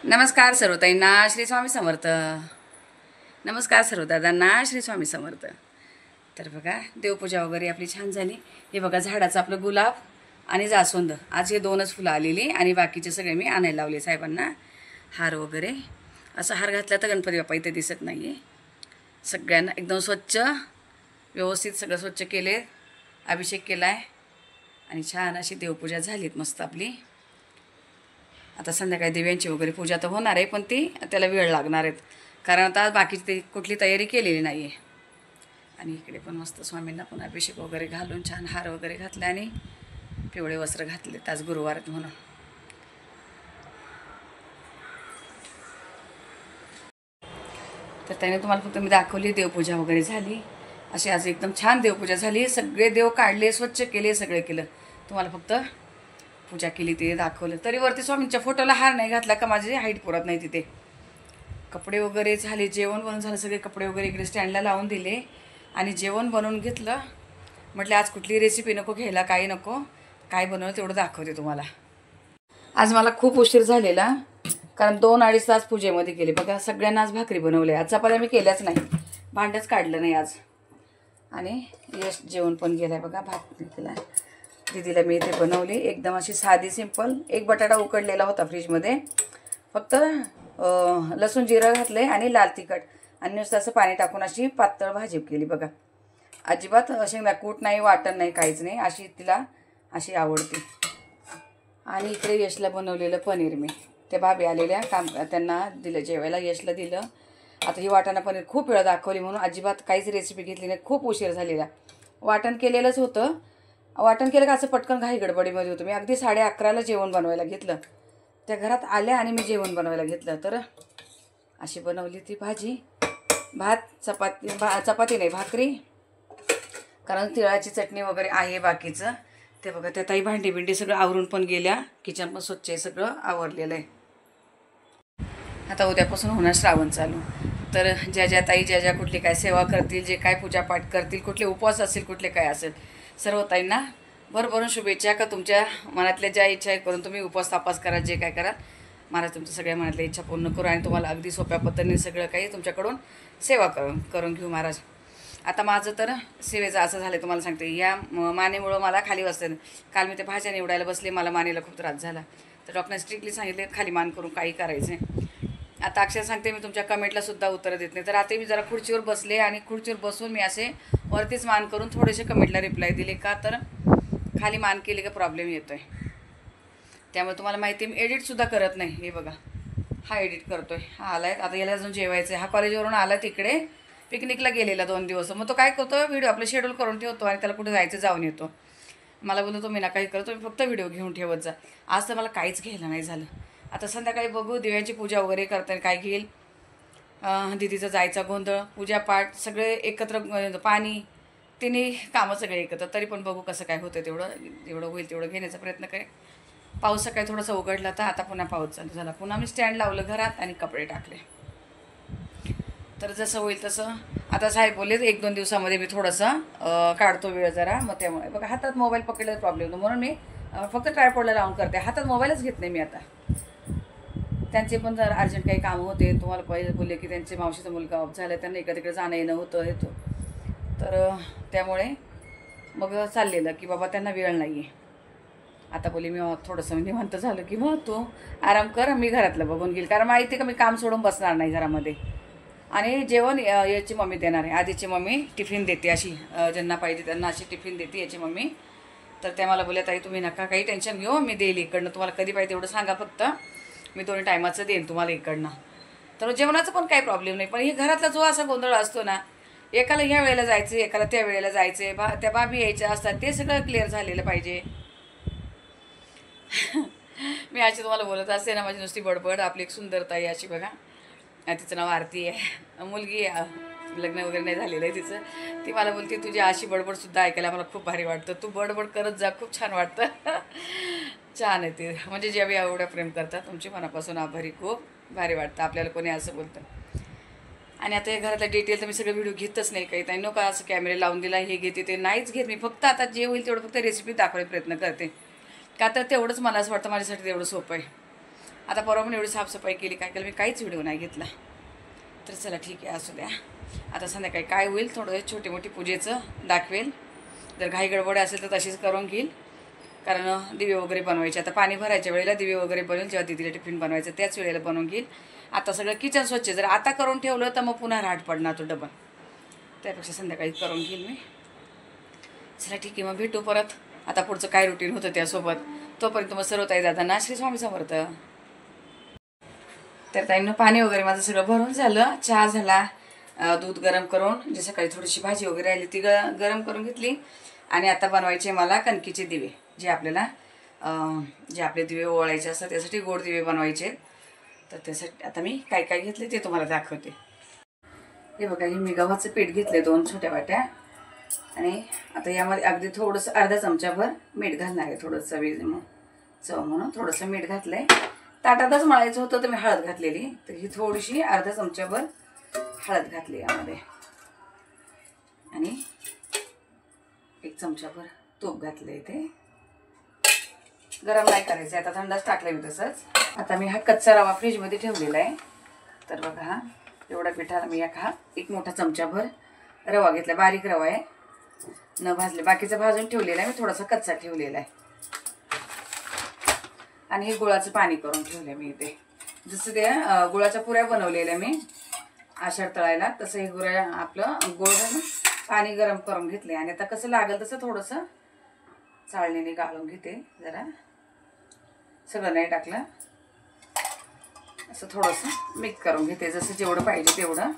नमस्कार सर्वताईंना श्री स्वामी समर्थ. नमस्कार सर्व दादांना श्री स्वामी समर्थ. तर बघा देवपूजा वगैरे आपली छान झाली. हे बघा झाडाचं आपलं गुलाब आणि जास्वंद आज हे दोनच फुलं आलेली आणि बाकीचे सगळे मी आणायला लावले साहेबांना. हार वगैरे असं हार घातला तर गणपती बाप्पा इथे दिसत नाही आहे. सगळ्यांना एकदम स्वच्छ व्यवस्थित सगळं स्वच्छ केले, अभिषेक केला आहे आणि छान अशी देवपूजा झालीत मस्त आपली. आता संध्याकाळी दिव्यांची वगैरे पूजा तर होणार आहे, पण ती त्याला वेळ लागणार आहेत कारण आता बाकीची ते कुठली तयारी केलेली नाही आहे. आणि इकडे पण मस्त स्वामींना पण अभिषेक वगैरे घालून छान हार वगैरे घातले आणि पिवळे वस्त्र घातले आज गुरुवार आहेत म्हणून. तर त्याने तुम्हाला फक्त मी दाखवली देवपूजा वगैरे झाली अशी. आज एकदम छान देवपूजा झाली, सगळे देव काढले, स्वच्छ केले, सगळे केलं. तुम्हाला फक्त पूजा केली ते दाखवलं. तरी वरती स्वामींच्या फोटोला हार नाही घातला का माझी हाईट पुरत नाही तिथे. कपडे वगैरे झाले, जेवण बनवून झालं, सगळे कपडे वगैरे इकडे स्टँडला लावून दिले आणि जेवण बनवून घेतलं. म्हटलं आज कुठली रेसिपी नको घ्यायला, काही नको, काय बनवलं तेवढं दाखवते तुम्हाला. आज मला खूप उशीर झालेला कारण 2-2.5 तास पूजेमध्ये गेले. बघा सगळ्यांना आज भाकरी बनवले. आज चपात्या मी केल्याच नाही, भांडंच काढलं नाही आज. आणि यश जेवण पण गेलं आहे बघा. भाकरी केला दीदीला मी इथे बनवली एकदम अशी साधी सिंपल. एक बटाटा उकडलेला होता फ्रीजमध्ये, फक्त लसूण जिरं घातले आणि लाल तिखट आणि नुसतं असं पाणी टाकून अशी पातळ भाजी केली बघा. अजिबात शेंगदा कूट नाही, वाटण नाही, काहीच नाही, अशी तिला अशी आवडते. आणि इकडे यशला बनवलेलं पनीर मी त्या भाभी आलेल्या काम त्यांना दिलं जेवायला, यशला दिलं. आता ही वाटाणा पनीर खूप वेळा दाखवली म्हणून अजिबात काहीच रेसिपी घेतली नाही, खूप उशीर झालेला. वाटण केलेलंच होतं. वाटण केलं का असं पटकन घाई गडबडीमध्ये होतं. मी अगदी 11:30ला जेवण बनवायला घेतलं. त्या घरात आल्या आणि मी जेवण बनवायला घेतलं. तर अशी बनवली ती भाजी. भात, चपाती नाही, भाकरी, कारण तिळाची चटणी वगैरे आहे बाकीचं. ते बघा त्या ताई भांडी बिंडी सगळं आवरून पण गेल्या. किचन पण स्वच्छ आहे, सगळं आवरलेलं आहे. आता उद्यापासून होणार श्रावण चालू. तर ज्या ताई ज्या कुठली काय सेवा करतील, जे काय पूजापाठ करतील, कुठले उपवास असेल, कुठले काय असेल, सर्व ताईंना भरभरून शुभेच्छा. का तुमच्या मनातल्या ज्या इच्छा आहे करून तुम्ही उपवास तापास करा, जे काय करा. महाराज तुमच्या सगळ्या मनातल्या इच्छा पूर्ण करू आणि तुम्हाला अगदी सोप्या पद्धतीने सगळं काही तुमच्याकडून सेवा करून घेऊ महाराज. आता माझं तर सेवेचं असं झालं तुम्हाला सांगते. या मानेमुळं मला खाली बसते. काल मी ते भाज्या निवडायला बसले, मला मानेला खूप त्रास झाला. तर डॉक्टरने स्ट्रिक्टली सांगितले खाली मान करून काही करायचं आहे. आता अक्षर सांगते मी तुमच्या कमेंटला सुद्धा उत्तरं देत नाही. तर आता मी जरा खुर्चीवर बसले आणि खुर्चीवर बसून मी असे वरतीच मान करून थोडेसे कमेंटला रिप्लाय दिले. का तर खाली मान केली का प्रॉब्लेम येतो आहे. त्यामुळे तुम्हाला माहिती आहे मी एडिटसुद्धा करत नाही. हे बघा हा एडिट करतो आहे, हा आला आहे. आता याला अजून जेवायचं आहे. हा कॉलेजवरून आला तिकडे पिकनिकला गेलेला 2 दिवस. मग तो काय करतो, व्हिडिओ आपलं शेड्यूल करून ठेवतो आणि त्याला कुठे जायचं जाऊन येतो. मला बोलतो तुम्ही ना काही करतो, मी फक्त व्हिडिओ घेऊन ठेवत जा. आज तर मला काहीच घ्यायला नाही झालं. आता संध्याकाळी बघू दिव्यांची पूजा वगैरे करताना काय घेईल. दिदीचा जायचा गोंधळ, पूजापाठ सगळे एकत्र, पाणी, तिन्ही कामं सगळे एकत्र. तरी पण बघू कसं काय होतं, जेवढं होईल तेवढं घेण्याचा प्रयत्न करे. पाऊस सकाळी थोडासा उघडला तर आता पुन्हा पाऊस चालू झाला. पुन्हा मी स्टँड लावलं घरात आणि कपडे टाकले. तर जसं होईल तसं. आता साहेब बोलले 1-2 दिवसामध्ये मी थोडंसं काढतो वेळ जरा. मग त्यामुळे बघा हातात मोबाईल पकडल्याचा प्रॉब्लेम होतो म्हणून मी फक्त ट्रायपॉडला लावून करते. हातात मोबाईलच घेत नाही मी आता. त्यांचे पण जर अर्जंट काही कामं होते. तुम्हाला पहिले बोलले की त्यांचे मावशीचा मुलगा ऑफ झाला, त्यांना इकडे तिकडे जाणं येणं होतं येतो. तर त्यामुळे मग चाललेलं की बाबा त्यांना वेळ नाही आहे. आता बोलले मी थोडंसं निवांत झालं की मग तू आराम कर, मी घरातलं बघून घेईल. कारण माहिती आहे का मी काम सोडून बसणार नाही घरामध्ये. आणि जेवण याची मम्मी देणार आहे. आधीची मम्मी टिफिन देते अशी, ज्यांना पाहिजे त्यांना अशी टिफिन देते याची मम्मी. तर त्या मला बोलल्या ताई तुम्ही नका काही टेन्शन घेऊ, मी देईल इकडनं, तुम्हाला कधी पाहिजे तेवढं सांगा फक्त, मी 2 टायमाचं देईन तुम्हाला इकडनं. तर जेवणाचं पण काही प्रॉब्लेम नाही. पण हे घरातला जो असा गोंधळ असतो ना, एकाला ह्या वेळेला जायचं, एकाला त्या वेळेला जायचे, त्या बाबी यायच्या असतात, ते सगळं क्लिअर झालेलं पाहिजे. मी अशी तुम्हाला बोलत असते ना, माझी नुसती बडबड. आपली एक सुंदर ताई अशी बघा, तिचं नाव आरती आहे, मुलगी लग्न वगैरे नाही झालेलं आहे तिचं. ती मला बोलते तुझी अशी बडबडसुद्धा ऐकायला मला खूप भारी वाटतं, तू बडबड करत जा, खूप छान वाटतं. छान आहे ते, म्हणजे जेव्हा एवढं प्रेम करतात तुमची मनापासून आभारी, खूप भारी वाटतं आपल्याला कोणी असं बोलतं. आणि आता या घरातल्या डिटेल तर मी सगळं व्हिडिओ घेतच नाही काही. त्यांनी नको असं कॅमेरे लावून दिला हे घेते ते नाहीच घेत मी. फक्त आता जे होईल तेवढं फक्त रेसिपी दाखवायचा प्रयत्न करते. का तर तेवढंच मला असं वाटतं माझ्यासाठी तेवढं सोपं आहे. आता परवा पण एवढी साफसफाई केली, काय केलं मी काहीच व्हिडिओ नाही घेतला. तर चला ठीक आहे, असू द्या. आता संध्याकाळी काय होईल थोडं छोटी मोठी पूजेचं दाखवेल. जर घाई गडबड असेल तर तशीच करून घेईल, कारण दिवे वगैरे बनवायचे. आता पाणी भरायच्या वेळेला दिवे वगैरे बनवेल, जेव्हा दीदीला टिफिन बनवायचं त्याच वेळेला बनवून घेईल. आता सगळं किचन स्वच्छ, जर आता करून ठेवलं तर मग पुन्हा राहट पडणार तो डबल, त्यापेक्षा संध्याकाळी करून घेईल मी. चला ठीक आहे, मग भेटू परत. आता पुढचं काय रुटीन होतं त्यासोबत. तोपर्यंत मग सर्व ताई दादा श्री स्वामी समर्थ. तर ताईंनं पाणी वगैरे माझं सगळं भरून झालं, चहा झाला, दूध गरम करून जे सकाळी थोडीशी भाजी वगैरे आली ती गरम करून घेतली. आणि आता बनवायचे मला कणकीचे दिवे, जे आपल्याला जे आपले दिवे ओवाळायचे असतात त्यासाठी गोड दिवे बनवायचे. तर त्यासाठी आता मी काय काय घेतले ते तुम्हाला दाखवते. हे बघा, हे मी गव्हाचं पीठ घेतले 2 छोट्या वाट्या. आणि आता यामध्ये अगदी थोडंसं अर्धा चमचाभर मीठ घालणार आहे, थोडंसं चव म्हणून थोडंसं मीठ घातलं आहे. ताटातच मळायचं होतं तर मी हळद घातलेली, तर ही थोडीशी अर्धा चमचाभर हळद घातली यामध्ये. आणि 1 चमचाभर तूप घातलं इथे. गरम नाही करायचं, आता थंडच टाकलं मी तसंच. आता मी हा कच्चा रवा फ्रीजमध्ये ठेवलेला आहे. तर बघा, हा एवढा पिठाला मी एक मोठा चमचाभर रवा घेतला, बारीक रवा आहे, न भाजले. बाकीचं भाजून ठेवलेला आहे मी, थोडासा कच्चा ठेवलेला आहे. आणि हे गुळाचं पाणी करून ठेवलं मी इथे. जसं त्या गुळाच्या पुऱ्या बनवलेल्या मी आषाढ तळायला, तसं हे आपलं गुळ घालून पाणी गरम करून घेतले. आणि आता कसं लागेल तसं थोडंसं चाळणीने गाळून घेते. जरा सगळं नाही टाकलं, असं थोडंसं मिक्स करून घेते. जसं जेवढं पाहिजे तेवढं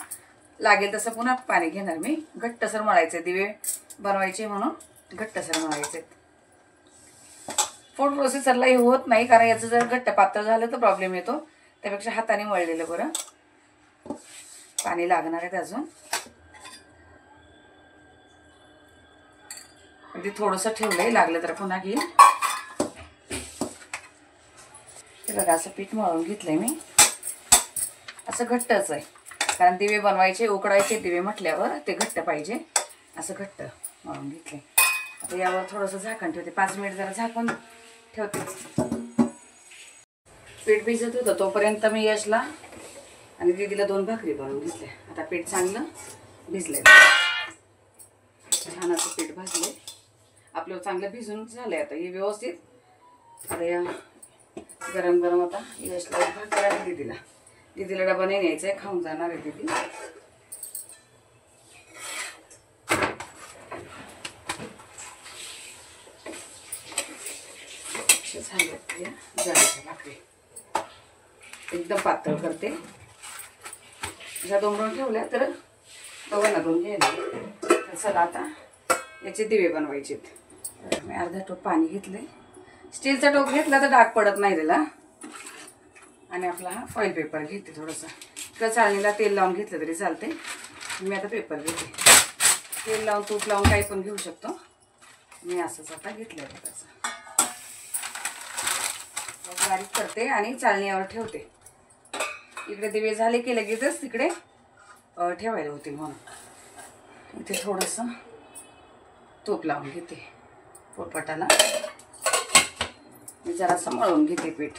लागेल तसं पुन्हा पाणी घेणार मी. घट्टसर मळायचे, दिवे बनवायचे म्हणून घट्टसर मळायचे. फूड प्रोसेसरला हे होत नाही, कारण याचं जर घट्ट पातळ झालं तर प्रॉब्लेम येतो. त्यापेक्षा हाताने मळलेलं बरं. पाणी लागणार आहे अजून, अगदी थोडंसं ठेवलंय, लागलं तर पुन्हा घेईल. हे बघा, असं पीठ मळून घेतलंय मी. असं घट्टच आहे, कारण दिवे बनवायचे, उकडायचे दिवे म्हटल्यावर ते घट्ट पाहिजे. असं घट्ट मळून घेतले. आता यावर थोडंसं झाकण ठेवते, 5 मिनिट जरा झाकून ठेवते. पीठ भिजत होतं तोपर्यंत मी यशला आणि दीदीला 2 भाकरी बनवून घेतल्या. आता पीठ चांगलं भिजलंय, छान असं पीठ भाजलंय आपलं, चांगलं भिजून झालंय. आता हे व्यवस्थित. आता या गरम गरम आता यशला एक भाकर आणि दीदीला डबा नाही न्यायचा आहे, खाऊन जाणार आहे दीदी. झाले जळाच्या भाकरी एकदम पातळ करते. ज्या 2 ठेवल्या तर दोघांना 2 घ्यायला. तर चला आता याचे दिवे बनवायचे. मी अर्धा टोप पाणी घेतले. स्टीलचा टोप घेतला तर डाग पडत नाही त्याला. आणि आपला हा फॉईल पेपर घेते थोडंसं, किंवा चाळणीला तेल लावून घेतलं तरी चालते. मी आता पेपर घेते, तेल लावून तूप लावून काही पण घेऊ शकतो. मी असंच आता घेतलं आहे त्याचं. बारीक करते आणि चाळणीवर ठेवते. इकडे दिवे झाले की लगेचच तिकडे ठेवायला होते म्हणून इथे थोडंसं तूप लावून घेते पोटपटाला. मी जरासं मळून घेते पीठ.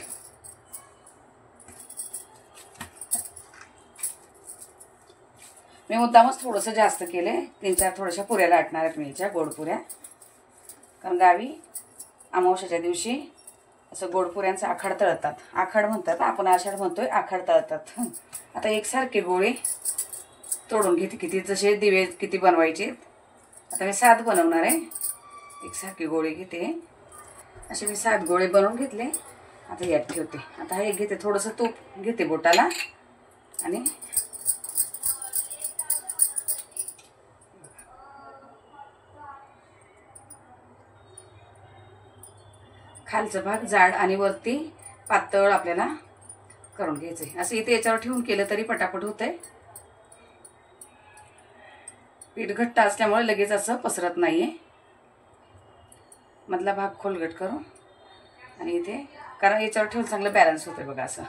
मी मुद्दामच थोडंसं जास्त केले. 3-4 थोड्याशा पुऱ्या लाटणार आहेत मी, ह्याच्या गोड पुऱ्या. कारण गावी अमावस्याच्या दिवशी असं गोड पुऱ्यांचा आखाड तळतात. आखाड म्हणतात, आपण आषाढ म्हणतोय, आखाड तळतात. आता एकसारखे गोळे तोडून घेते. किती जसे दिवे किती बनवायचे. आता मी 7 बनवणार आहे. एकसारखे गोळे घेते. असे मी 7 गोळे बनवून घेतले. आता यात ठेवते. आता हे घेते, थोडंसं तूप घेते बोटाला आणि खालचा भाग जाड आणि वरती पातळ आपल्याला करून घ्यायचं आहे. असं इथे याच्यावर ठेवून केलं तरी पटापट होतंय. पीठ घट्ट असल्यामुळे लगेच असं पसरत नाहीये. मधला भाग खोलगट करून आणि इथे, कारण याच्यावर ठेवून चांगलं बॅलन्स होतंय बघा. असं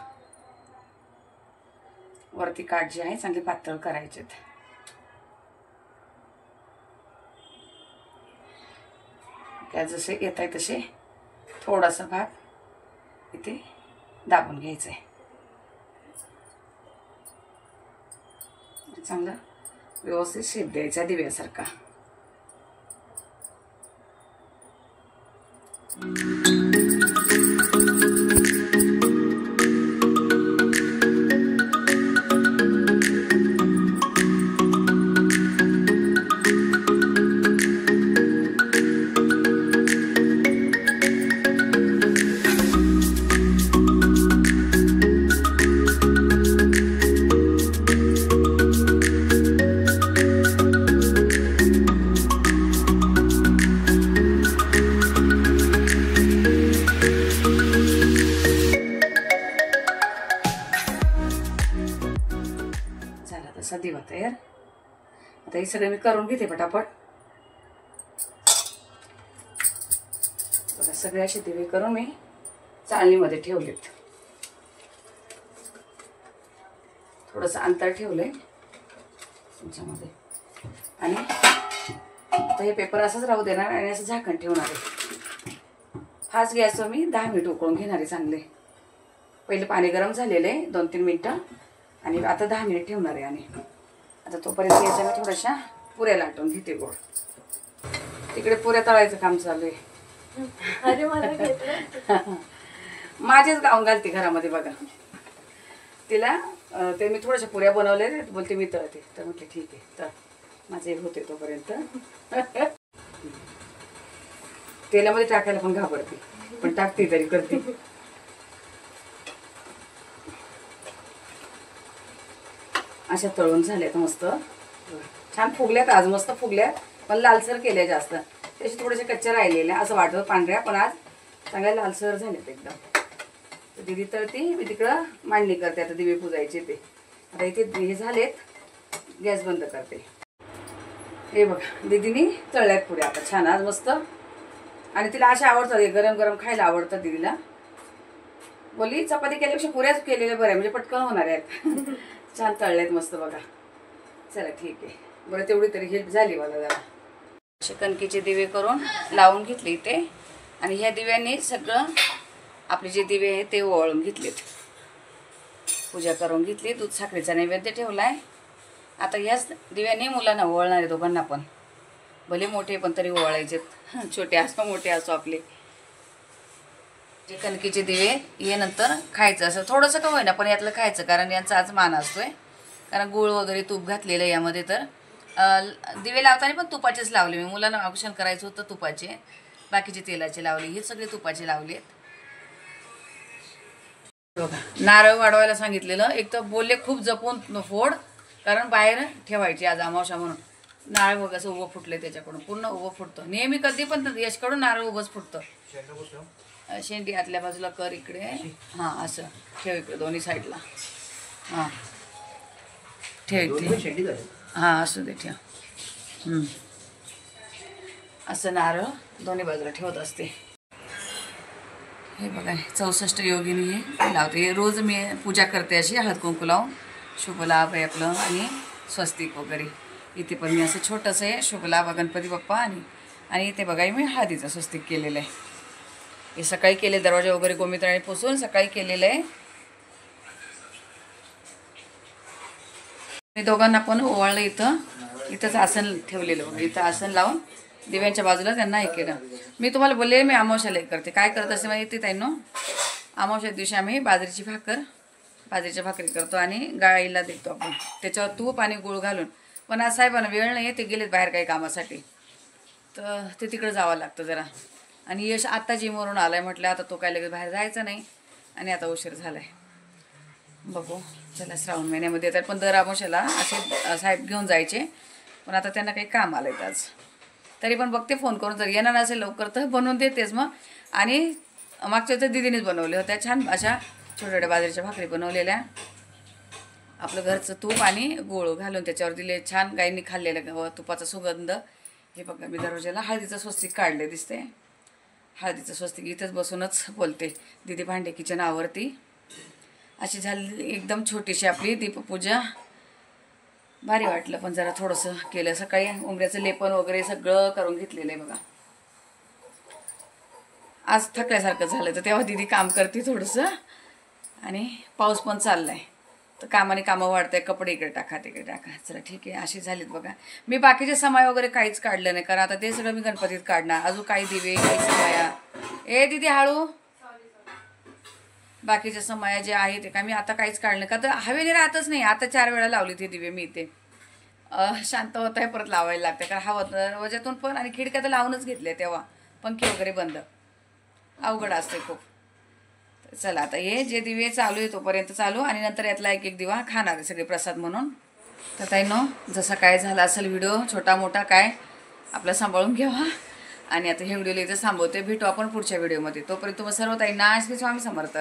वरती काठ जे आहे चांगले पातळ करायचेत. त्या जसे येत आहे तसे थोडासा भाग इथे दाबून घ्यायचं आहे. चांगला व्यवस्थित शेप द्यायचा दिव्यासारखा. तसा दिवा तयार. आता हे सगळे मी करून घेते पटापट. बघा सगळे असे दिवे करून मी चाळणीमध्ये ठेवलेत. थोडंसं अंतर ठेवलंय त्याच्यामध्ये. आणि आता हे पेपर असंच राहू देणार आणि असं झाकण ठेवणार आहे. फास्ट गॅसवर मी 10 मिनिट उकळून घेणार आहे चांगले. पहिले पाणी गरम झालेलं आहे 2-3 मिनिटं आणि आता 10 मिनिट ठेवणार आहे. आणि आता तोपर्यंत याच्या मी थोड्याशा पुऱ्या लाटून घेते गोड. तिकडे पुऱ्या तळायचं काम चालू आहे. अरे मला माझेच गाऊन घालते घरामध्ये बघा. तिला ते मी थोड्याशा पुऱ्या बनवले बोलते मी तळते. तर म्हटले ठीक आहे तर माझे होते तोपर्यंत. तेलामध्ये टाकायला पण घाबरते पण टाकते तरी करते. अशा तळून झाल्यात मस्त छान फुगल्यात. आज मस्त फुगल्यात पण लालसर केल्या जास्त. त्याचे थोडेसे कच्च्या राहिलेल्या असं वाटत पांढऱ्या पण आज चांगल्या लालसर झाल्यात एकदम. तर दिदी तळती मी तिकडं मांडणी करते. आता दिवे पुजायचे ते. आता इथे हे झालेत गॅस बंद करते. हे बघा दीदीनी तळल्यात पुऱ्या आता छान आज मस्त. आणि तिला अशा आवडतात हे गरम गरम खायला आवडतं दीदीला. बोलली चपाती केल्यापेक्षा पुऱ्याच केलेल्या बऱ्या म्हणजे पटकन होणार आहेत. छान तळल्यात मस्त बघा. चला ठीक आहे बरं तेवढी तरी हेल्प झाली मला जरा. असे कणकीचे दिवे करून लावून घेतले इथे. आणि ह्या दिव्यांनी सगळं आपले जे दिवे आहेत ते ओवाळून घेतलेत. पूजा करून घेतली. दूध साखरेचा नैवेद्य ठेवलाय. आता ह्याच दिव्यांनी मुलांना ओवाळणार आहे दोघांना पण. भले मोठे पण तरी ओवाळायचेत. छोटे असो मोठे असो आपले जे कणकीचे दिवे हे नंतर खायचं. असं थोडंसं का होईना पण यातलं खायचं कारण यांचा आज मान असतोय. कारण गूळ वगैरे तूप घातलेलं यामध्ये. तर दिवे लावताना पण तुपाचेच लावले मी. मुलांना ऑप्शन करायचं होतं तुपाचे. बाकीचे तेलाचे लावले. हे सगळे तुपाचे लावले. बघा नारळ वाढवायला सांगितलेलं. एक तर बोलले खूप जपून फोड कारण बाहेर ठेवायची आज अमावस्या म्हणून. नारळ बघा असं उभं फुटले त्याच्याकडून पूर्ण उभं फुटतं. नेहमी कधी पण यशकडून नारळ उभंच फुटतं. शेंडी आतल्या बाजूला कर इकडे. हां असं ठेव इकडे दोन्ही साईडला. हां ठेव इथे. हां असू दे ठेव. असं नारळ दोन्ही बाजूला ठेवत असते. हे बघा 64 योगिनी हे लावते. हे रोज मी पूजा करते अशी हळद कुंकू लावून. शुभ लाभ आहे आपलं आणि स्वस्तिक वगैरे. इथे पण मी असं छोटंसं आहे शुभ लाभ गणपती बाप्पा. आणि इथे बघा मी हळदीचं स्वस्तिक केलेलं आहे. हे सकाळी केले. दरवाजे वगैरे गोमित्राने पुसून सकाळी केलेलं आहे. मी दोघांना पण ओवाळलं. इथंच आसन ठेवलेलं बघा. इथं आसन लावून दिव्यांच्या बाजूला त्यांना हे केलं. मी तुम्हाला बोलले मी अमावस्याला करते. काय करत असते माहिती ताईंनो. अमावस्या दिवशी आम्ही बाजरीच्या भाकरी करतो आणि गाईला देतो आपण. त्याच्यावर तूप आणि गूळ घालून. पण आज साहेबांना वेळ नाही. ते गेलेत बाहेर काही कामासाठी. तर ते तिकडं जावं लागतं जरा. आणि यश आत्ता जिमवरून आलाय. म्हटलं आता तो काय लगेच बाहेर जायचं नाही. आणि आता उशीर झालाय. बघू चला श्रावण महिन्यामध्ये येतात पण दर अमावस्याला असे साहेब घेऊन जायचे. पण आता त्यांना काही काम आलं आहे आज. तरी पण बघते फोन करून. जर येणार नसेल लवकर तर बनवून देतेच मग. आणि मागच्या तर दिदीनेच बनवले होत्या छान अशा छोट्या छोट्या बाजरीच्या भाकरी बनवलेल्या. आपलं घरचं तूप आणि गूळ घालून त्याच्यावर दिले. छान गाईंनी खाल्लेलं तुपाचा सुगंध. हे बघा मी दरवाजाला हळदीचं स्वस्तिक काढले दिसते. हळदीचं स्वस्तिक इथंच बसूनच बोलते. दीदी भांडे किचन आवरती. अशी झाली एकदम छोटीशी आपली दीपपूजा. भारी वाटलं पण जरा थोडंसं केलं. सकाळी उंबऱ्याचं लेपन वगैरे सगळं करून घेतलेलं आहे बघा. आज थकल्यासारखं झालं तर तेव्हा दीदी काम करते थोडंसं. आणि पाऊस पण चाललाय, तर कामाने कामं वाढतंय, कपडे इकडे टाका तिकडे टाका. चला ठीक आहे, अशी झालीत बघा. मी बाकीचे समय वगैरे काहीच काढलं नाही, कारण आता ते सगळं मी गणपतीत काढणार. अजून काही दिवे, काही समाया. ए दीदी हळू. बाकीच्या समया जे आहे ते काय मी आता काहीच काढलं, का तर हवेने राहतच नाही. आता 4 वेळा लावली ती दिवे मी इथे. शांत होत आहे, परत लावायला लागते, कारण हवा दरवाजातून पण, आणि खिडक्या तर लावूनच घेतल्या तेव्हा, पंखे वगैरे बंद. अवघड असते खूप. चला आता हे जे दिवे चालू आहे तोपर्यंत चालू, आणि नंतर यातला एक एक दिवा खाणार आहे सगळे प्रसाद म्हणून. तर ताईनो, जसा काय झाला असेल व्हिडिओ छोटा मोठा काय आपला सांभाळून घ्यावा. आणि आता हे व्हिडिओला इथं थांबवते. भेटू आपण पुढच्या व्हिडिओमध्ये. तोपर्यंत तुम्हाला सर्व ताईंना श्री स्वामी समर्थ.